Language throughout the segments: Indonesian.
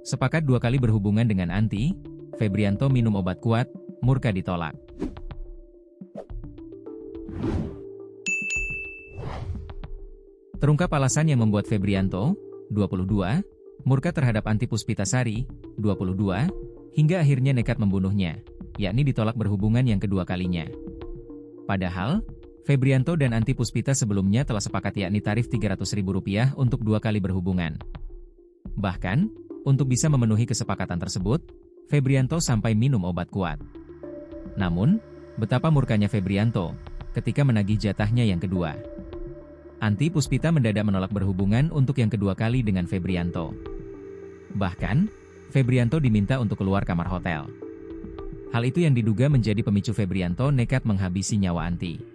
Sepakat 2 kali berhubungan dengan Anti, Febrianto minum obat kuat, murka ditolak. Terungkap alasan yang membuat Febrianto, 22, murka terhadap Anti Puspitasari, 22, hingga akhirnya nekat membunuhnya, yakni ditolak berhubungan yang kedua kalinya. Padahal, Febrianto dan Anti Puspita sebelumnya telah sepakat yakni tarif Rp300.000 untuk 2 kali berhubungan. Bahkan, untuk bisa memenuhi kesepakatan tersebut, Febrianto sampai minum obat kuat. Namun, betapa murkanya Febrianto ketika menagih jatahnya yang kedua. Anti Puspita mendadak menolak berhubungan untuk yang kedua kali dengan Febrianto. Bahkan, Febrianto diminta untuk keluar kamar hotel. Hal itu yang diduga menjadi pemicu Febrianto nekat menghabisi nyawa Anti.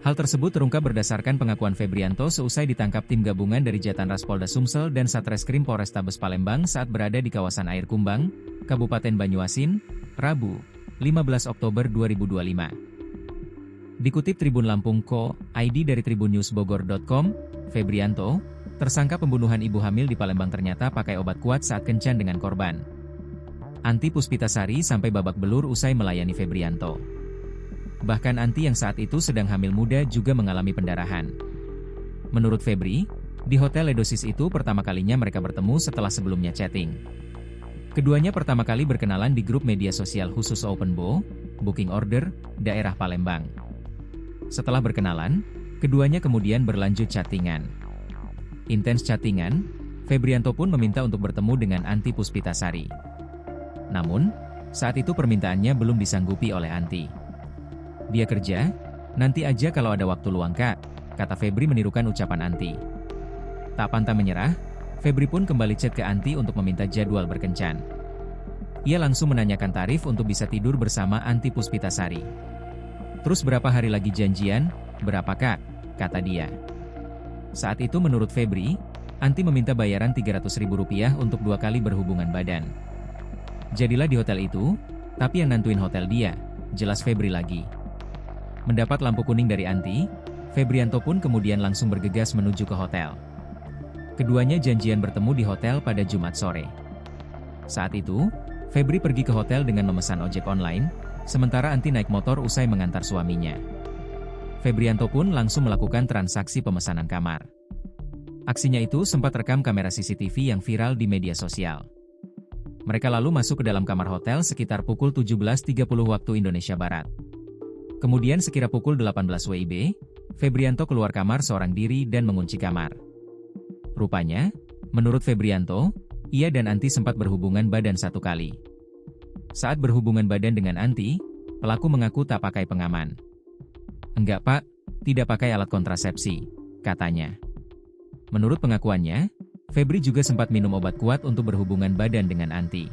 Hal tersebut terungkap berdasarkan pengakuan Febrianto seusai ditangkap tim gabungan dari Jatanras Polda Sumsel dan Satreskrim Polrestabes Palembang saat berada di kawasan Air Kumbang, Kabupaten Banyuasin, Rabu, 15 Oktober 2025. Dikutip Tribun Lampung Co. ID dari tribunnews.bogor.com, Febrianto, tersangka pembunuhan ibu hamil di Palembang ternyata pakai obat kuat saat kencan dengan korban. Anti Puspitasari sampai babak belur usai melayani Febrianto. Bahkan Anti yang saat itu sedang hamil muda juga mengalami pendarahan. Menurut Febri, di Hotel Ledosis itu pertama kalinya mereka bertemu setelah sebelumnya chatting. Keduanya pertama kali berkenalan di grup media sosial khusus OpenBo, Booking Order, daerah Palembang. Setelah berkenalan, keduanya kemudian berlanjut chattingan. Intens chattingan, Febrianto pun meminta untuk bertemu dengan Anti Puspitasari. Namun, saat itu permintaannya belum disanggupi oleh Anti. Dia kerja, nanti aja kalau ada waktu luang kak, kata Febri menirukan ucapan Anti. Tak pantang menyerah, Febri pun kembali chat ke Anti untuk meminta jadwal berkencan. Ia langsung menanyakan tarif untuk bisa tidur bersama Anti Puspitasari. Terus berapa hari lagi janjian, berapa kak, kata dia. Saat itu menurut Febri, Anti meminta bayaran Rp300.000 untuk 2 kali berhubungan badan. Jadilah di hotel itu, tapi yang nantuin hotel dia, jelas Febri lagi. Mendapat lampu kuning dari Anti, Febrianto pun kemudian langsung bergegas menuju ke hotel. Keduanya janjian bertemu di hotel pada Jumat sore. Saat itu, Febri pergi ke hotel dengan memesan ojek online, sementara Anti naik motor usai mengantar suaminya. Febrianto pun langsung melakukan transaksi pemesanan kamar. Aksinya itu sempat rekam kamera CCTV yang viral di media sosial. Mereka lalu masuk ke dalam kamar hotel sekitar pukul 17.30 waktu Indonesia Barat. Kemudian sekira pukul 18 WIB, Febrianto keluar kamar seorang diri dan mengunci kamar. Rupanya, menurut Febrianto, ia dan Anti sempat berhubungan badan 1 kali. Saat berhubungan badan dengan Anti, pelaku mengaku tak pakai pengaman. Enggak pak, tidak pakai alat kontrasepsi, katanya. Menurut pengakuannya, Febri juga sempat minum obat kuat untuk berhubungan badan dengan Anti.